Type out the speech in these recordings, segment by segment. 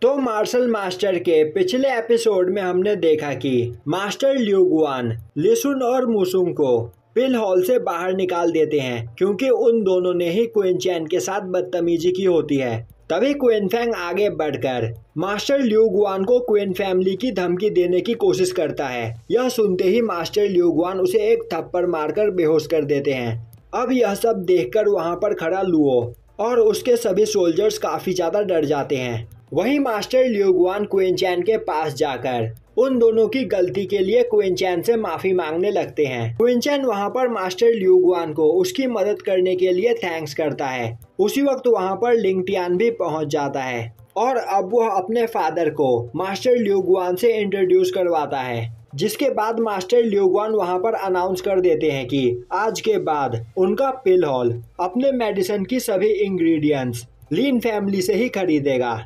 तो martial master के पिछले एपिसोड में हमने देखा कि मास्टर लिu गुआन लिसुन और मुसुंग को पिल हॉल से बाहर निकाल देते हैं क्योंकि उन दोनों ने ही क्वीन चैन के साथ बदतमीजी की होती है। तभी क्वीन फेंग आगे बढ़कर मास्टर लिu गुआन को क्वीन फैमिली की धमकी देने की कोशिश करता है। यह सुनते ही मास्टर लिu गुआन उसे एक थप्पड़ मारकर बेहोश कर देते हैं। अब यह सब देखकर वहां पर खड़ा लुओ और उसके सभी सोल्जर्स काफी ज्यादा डर जाते हैं। वहीं मास्टर लिu गुआन क्वीन चैन के पास जाकर उन दोनों की गलती के लिए क्वीन चैन से माफी मांगने लगते हैं। क्वीन चैन वहां पर मास्टर लिu गुआन को उसकी मदद करने के लिए थैंक्स करता है। उसी वक्त वहां पर लिंग टियान भी पहुंच जाता है और अब वह अपने फादर को मास्टर लिu गुआन से इंट्रोड्यूस करवाता है। जिसके बाद मास्टर लिu गुआन वहां पर अनाउंस कर देते हैं कि आज के बाद उनका पिल हॉल अपने मेडिसिन की सभी इंग्रेडिएंट्स लीन फैमिली से ही खरीदेगा।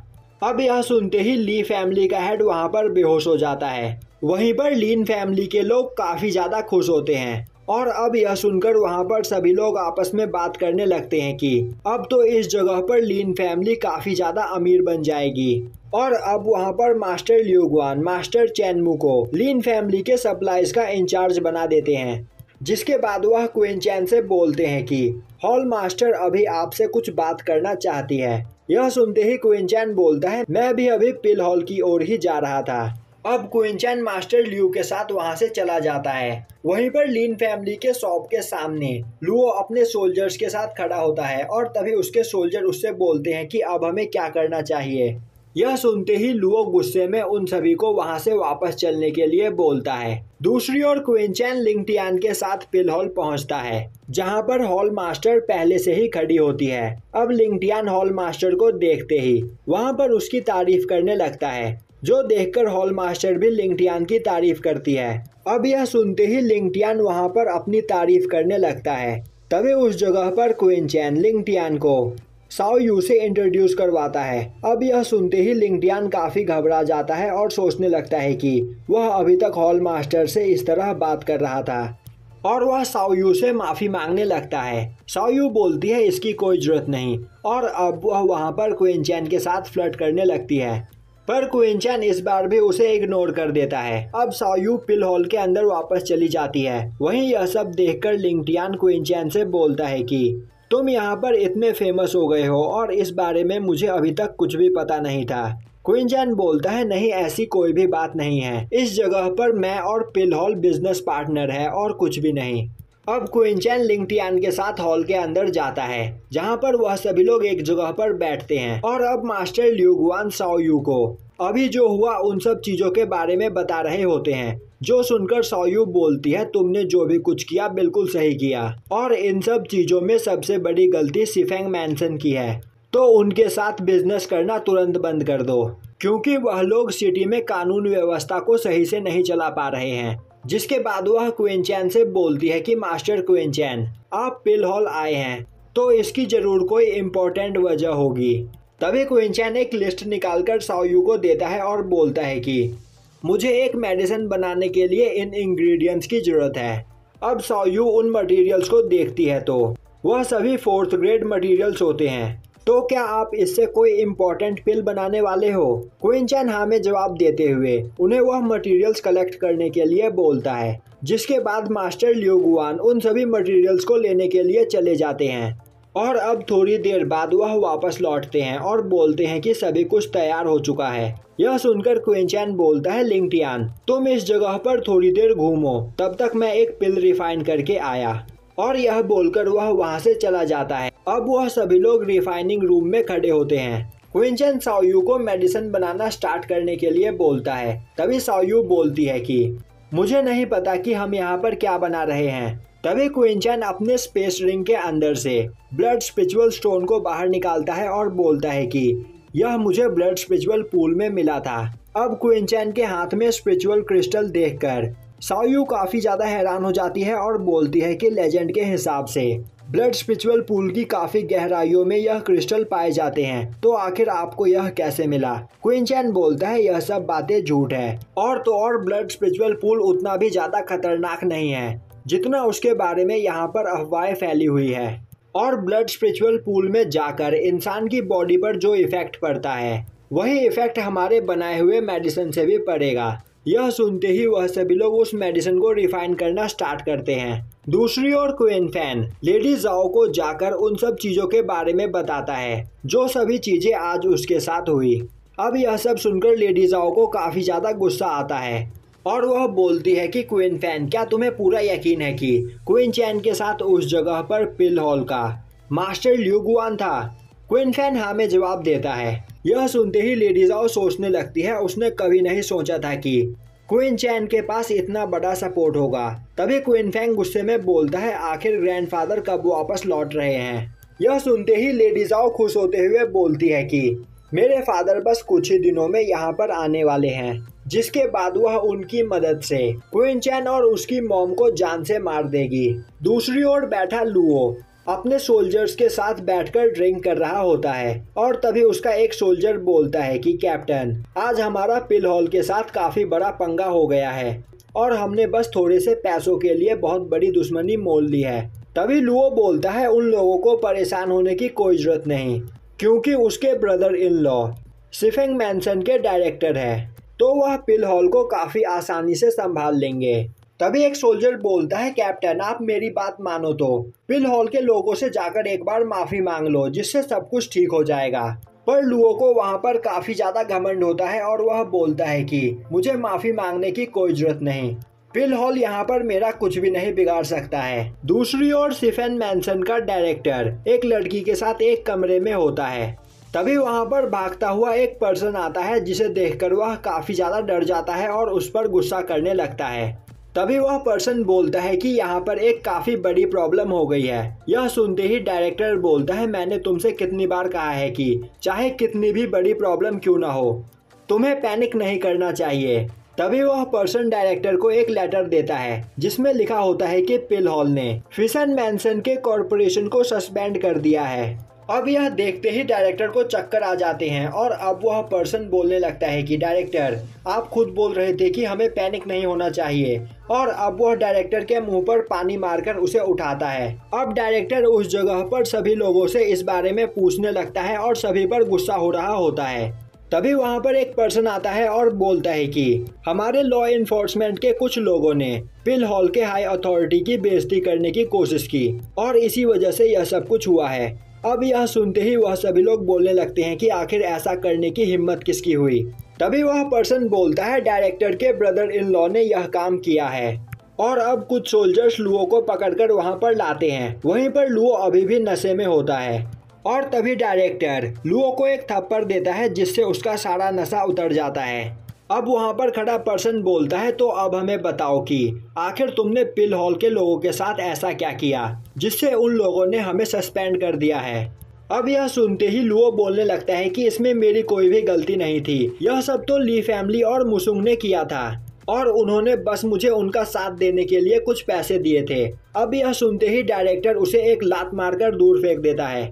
अब यह सुनते ही ली फैमिली का हेड वहां पर बेहोश हो जाता है। वहीं पर लीन फैमिली के लोग काफी ज्यादा खुश होते हैं और अब यह सुनकर वहां पर सभी लोग आपस में बात करने लगते हैं कि अब तो इस जगह पर लीन फैमिली काफी ज्यादा अमीर बन जाएगी। और अब वहां पर मास्टर लिu गुआन मास्टर चैनमू को लीन फैमिली के सप्लाईज का इंचार्ज बना देते हैं। जिसके बाद वह क्वीन चैन से बोलते हैं कि हॉल मास्टर अभी आपसे कुछ बात करना चाहती है। यह सुनते ही क्वीन चैन बोलता है मैं भी अभी पिल हॉल की ओर ही जा रहा था। अब क्वीन चैन मास्टर लिu के साथ वहां से चला जाता है। वहीं पर लीन फैमिली के शॉप के सामने लुओ अपने सोल्जर्स के साथ खड़ा होता है और तभी उसके सोल्जर उससे बोलते हैं कि अब हमें क्या करना चाहिए। यह सुनते ही लुओ गुस्से में उन सभी को वहां से वापस चलने के लिए बोलता है। दूसरी ओर क्वीन चैन लिंग टियान के साथ पिल हॉल पहुंचता है जहां पर हॉल मास्टर पहले से ही खड़ी होती है। अब लिंग टियान हॉल मास्टर को देखते ही वहां पर उसकी तारीफ करने लगता है, जो देखकर हॉल मास्टर भी लिंग टियान की तारीफ करती है। अब यह सुनते ही लिंग टियान वहां पर अपनी तारीफ करने लगता है। तभी उस जगह पर क्वीन चैन लिंग टियान को साओ यू से इंट्रोड्यूस करवाता है। अब यह सुनते ही लिंग टियान काफी घबरा जाता है और सोचने लगता है कि वह अभी तक हॉल मास्टर से इस तरह बात कर रहा था और वह साओ यू से माफी मांगने लगता है। साओ यू बोलती है इसकी कोई जरूरत नहीं और अब वह वहां पर क्वीन चैन के साथ फ्लर्ट करने लगती है, पर क्वीन चैन इस बार भी उसे इग्नोर कर देता है। अब साओ यू पिल हॉल के अंदर वापस चली जाती है। वहीं यह सब देखकर लिंग टियान क्वीन चैन से बोलता है कि तुम यहाँ पर इतने फेमस हो गए हो और इस बारे में मुझे अभी तक कुछ भी पता नहीं था। क्वीन चैन बोलता है नहीं, ऐसी कोई भी बात नहीं है। इस जगह पर मैं और पिल हॉल बिजनेस पार्टनर है और कुछ भी नहीं। अब क्वीन चैन लिंग टियान के साथ हॉल के अंदर जाता है जहाँ पर वह सभी लोग एक जगह पर बैठते हैं और अब मास्टर लिu गुआन साओ यू को अभी जो हुआ उन सब चीजों के बारे में बता रहे होते हैं। जो सुनकर साओ यू बोलती है तुमने जो भी कुछ किया बिल्कुल सही किया और इन सब चीजों में सबसे बड़ी गलती सिफेंग मैंसन की है, तो उनके साथ बिजनेस करना तुरंत बंद कर दो क्योंकि वह लोग सिटी में कानून व्यवस्था को सही से नहीं चला पा रहे हैं। जिसके बाद वह क्वीन चैन से बोलती है कि मास्टर क्वीन चैन आप पिल हॉल आए हैं तो इसकी जरूर कोई इम्पोर्टेंट वजह होगी। तभी क्वीन चैन एक लिस्ट निकालकर साओ यू को देता है और बोलता है कि मुझे एक मेडिसिन बनाने के लिए इन इंग्रेडिएंट्स की जरूरत है। अब साओ यू उन मटेरियल्स को देखती है तो वह सभी 4th ग्रेड मटेरियल्स होते हैं। तो क्या आप इससे कोई इम्पोर्टेंट पिल बनाने वाले हो? क्वीन चैन हाँ में जवाब देते हुए उन्हें वह मटेरियल्स कलेक्ट करने के लिए बोलता है। जिसके बाद मास्टर लिu गुआन उन सभी मटेरियल्स को लेने के लिए चले जाते हैं और अब थोड़ी देर बाद वह वापस लौटते हैं और बोलते हैं कि सभी कुछ तैयार हो चुका है। यह सुनकर क्वीन चैन बोलता है लिंग टियान तुम इस जगह पर थोड़ी देर घूमो, तब तक मैं एक पिल रिफाइन करके आया। और यह बोलकर वह वहां से चला जाता है। अब वह सभी लोग रिफाइनिंग रूम में खड़े होते हैं। क्वीन चैन साओ यू को मेडिसिन बनाना स्टार्ट करने के लिए बोलता है। तभी साओ यू बोलती है कि मुझे नहीं पता कि हम यहाँ पर क्या बना रहे हैं। तभी क्वीन चैन अपने स्पेस रिंग के अंदर से ब्लड स्पिरिचुअल स्टोन को बाहर निकालता है और बोलता है कि यह मुझे ब्लड स्पिरिचुअल पूल में मिला था। अब क्वीन चैन के हाथ में स्पिरिचुअल क्रिस्टल देखकर साओ यू काफी ज्यादा हैरान हो जाती है और बोलती है कि लेजेंड के हिसाब से ब्लड स्पिरिचुअल पूल की काफी गहराइयों में यह क्रिस्टल पाए जाते हैं, तो आखिर आपको यह कैसे मिला? क्वीन चैन बोलता है यह सब बातें झूठ है और तो और ब्लड स्पिरिचुअल पूल उतना भी ज्यादा खतरनाक नहीं है जितना उसके बारे में यहाँ पर अफवाहें फैली हुई है। और ब्लड स्पिरिचुअल पूल में जाकर इंसान की बॉडी पर जो इफेक्ट पड़ता है वही इफेक्ट हमारे बनाए हुए मेडिसिन से भी पड़ेगा। यह सुनते ही वह सभी लोग उस मेडिसिन को रिफाइन करना स्टार्ट करते हैं। दूसरी ओर क्वीन फैन लेडी जाओ को जाकर उन सब चीजों के बारे में बताता है जो सभी चीजें आज उसके साथ हुई। अब यह सब सुनकर लेडी जाओ को काफी ज्यादा गुस्सा आता है और वह बोलती है कि क्वीन फैन, क्या तुम्हें पूरा यकीन है कि क्वीन चैन के साथ उस जगह पर पिल हॉल का मास्टर ल्यू गुआन था? क्वीन फैन हाँ में जवाब देता है। यह सुनते ही लेडी जाओ सोचने लगती है उसने कभी नहीं सोचा था कि क्वीन चैन के पास इतना बड़ा सपोर्ट होगा। तभी क्वीन फैंग गुस्से में बोलता है, आखिर ग्रैंडफादर कब वापस लौट रहे हैं? यह सुनते ही लेडी जाओ खुश होते हुए बोलती है कि मेरे फादर बस कुछ ही दिनों में यहाँ पर आने वाले हैं, जिसके बाद वह उनकी मदद से क्वीन चैन और उसकी मॉम को जान से मार देगी। दूसरी ओर बैठा लुओ अपने सोल्जर्स के साथ बैठकर ड्रिंक कर रहा होता है और तभी उसका एक सोल्जर बोलता है कि कैप्टन, आज हमारा पिल हॉल के साथ काफी बड़ा पंगा हो गया है और हमने बस थोड़े से पैसों के लिए बहुत बड़ी दुश्मनी मोल ली है। तभी लुओ बोलता है, उन लोगों को परेशान होने की कोई जरूरत नहीं, क्योंकि उसके ब्रदर इन लॉ सिफेंग मैंसन के डायरेक्टर है, तो वह पिल हॉल को काफी आसानी से संभाल लेंगे। तभी एक सोल्जर बोलता है, कैप्टन आप मेरी बात मानो तो पिल हॉल के लोगों से जाकर एक बार माफी मांग लो, जिससे सब कुछ ठीक हो जाएगा। पर लुओ को वहां पर काफी ज्यादा घमंड होता है और वह बोलता है कि मुझे माफी मांगने की कोई जरूरत नहीं, पिल हॉल यहाँ पर मेरा कुछ भी नहीं बिगाड़ सकता है। दूसरी ओर सिफेन मैंसन का डायरेक्टर एक लड़की के साथ एक कमरे में होता है। तभी वहां पर भागता हुआ एक पर्सन आता है, जिसे देखकर वह काफी ज्यादा डर जाता है और उस पर गुस्सा करने लगता है। तभी वह पर्सन बोलता है कि यहाँ पर एक काफी बड़ी प्रॉब्लम हो गई है। यह सुनते ही डायरेक्टर बोलता है, मैंने तुमसे कितनी बार कहा है कि चाहे कितनी भी बड़ी प्रॉब्लम क्यों ना हो, तुम्हें पैनिक नहीं करना चाहिए। तभी वह पर्सन डायरेक्टर को एक लेटर देता है जिसमें लिखा होता है कि पिल हॉल ने फिशन मैंसन के कॉर्पोरेशन को सस्पेंड कर दिया है। अब यह देखते ही डायरेक्टर को चक्कर आ जाते हैं और अब वह पर्सन बोलने लगता है कि डायरेक्टर, आप खुद बोल रहे थे कि हमें पैनिक नहीं होना चाहिए, और अब वह डायरेक्टर के मुंह पर पानी मारकर उसे उठाता है। अब डायरेक्टर उस जगह पर सभी लोगों से इस बारे में पूछने लगता है और सभी पर गुस्सा हो रहा होता है। तभी वहां पर एक पर्सन आता है और बोलता है कि हमारे लॉ इन्फोर्समेंट के कुछ लोगों ने पिल हॉल के हाई अथॉरिटी की बेइज्जती करने की कोशिश की और इसी वजह से यह सब कुछ हुआ है। अब यह सुनते ही वह सभी लोग बोलने लगते हैं कि आखिर ऐसा करने की हिम्मत किसकी हुई। तभी वह पर्सन बोलता है, डायरेक्टर के ब्रदर इन लॉ ने यह काम किया है। और अब कुछ सोल्जर्स लुओ को पकड़कर वहां पर लाते हैं। वहीं पर लुओ अभी भी नशे में होता है और तभी डायरेक्टर लुओ को एक थप्पड़ देता है, जिससे उसका सारा नशा उतर जाता है। अब वहां पर खड़ा पर्सन बोलता है, तो अब हमें बताओ कि आखिर तुमने पिल हॉल के लोगों के साथ ऐसा क्या किया जिससे उन लोगों ने हमें सस्पेंड कर दिया है। अब यह सुनते ही लुओ बोलने लगता है कि इसमें मेरी कोई भी गलती नहीं थी, यह सब तो ली फैमिली और मुसुंग ने किया था और उन्होंने बस मुझे उनका साथ देने के लिए कुछ पैसे दिए थे। अब यह सुनते ही डायरेक्टर उसे एक लात मारकर दूर फेंक देता है।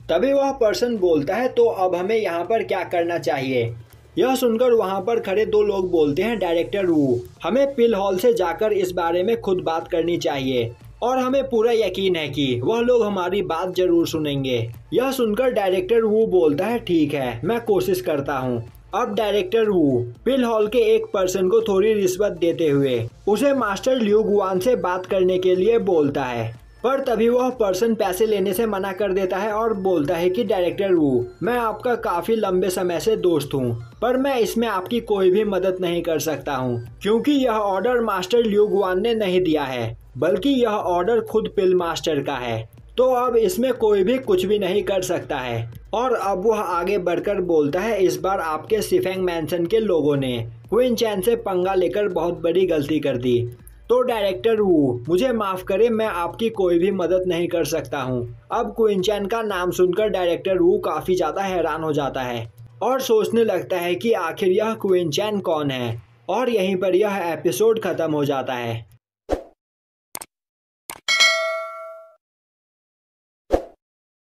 तभी वह पर्सन बोलता है, तो अब हमें यहाँ पर क्या करना चाहिए? यह सुनकर वहां पर खड़े दो लोग बोलते हैं, डायरेक्टर वू, हमें पिल हॉल से जाकर इस बारे में खुद बात करनी चाहिए और हमें पूरा यकीन है कि वह लोग हमारी बात जरूर सुनेंगे। यह सुनकर डायरेक्टर वू बोलता है, ठीक है, मैं कोशिश करता हूँ। अब डायरेक्टर वू पिल हॉल के एक पर्सन को थोड़ी रिश्वत देते हुए उसे मास्टर ल्यू गुआन से बात करने के लिए बोलता है, पर तभी वह पर्सन पैसे लेने से मना कर देता है और बोलता है कि डायरेक्टर वू, मैं आपका काफी लंबे समय से दोस्त हूँ, पर मैं इसमें आपकी कोई भी मदद नहीं कर सकता हूँ, क्योंकि यह ऑर्डर मास्टर ल्यू गुआन ने नहीं दिया है, बल्कि यह ऑर्डर खुद पिल मास्टर का है, तो अब इसमें कोई भी कुछ भी नहीं कर सकता है। और अब वह आगे बढ़कर बोलता है, इस बार आपके सिफेंग मैंसन के लोगों ने क्वीन चैन से पंगा लेकर बहुत बड़ी गलती कर दी, तो डायरेक्टर वू, मुझे माफ करें, मैं आपकी कोई भी मदद नहीं कर सकता हूँ। अब क्वीन चैन का नाम सुनकर डायरेक्टर वू काफी ज्यादा हैरान हो जाता है और सोचने लगता है कि आखिर यह क्वीन चैन कौन है, और यहीं पर यह एपिसोड खत्म हो जाता है।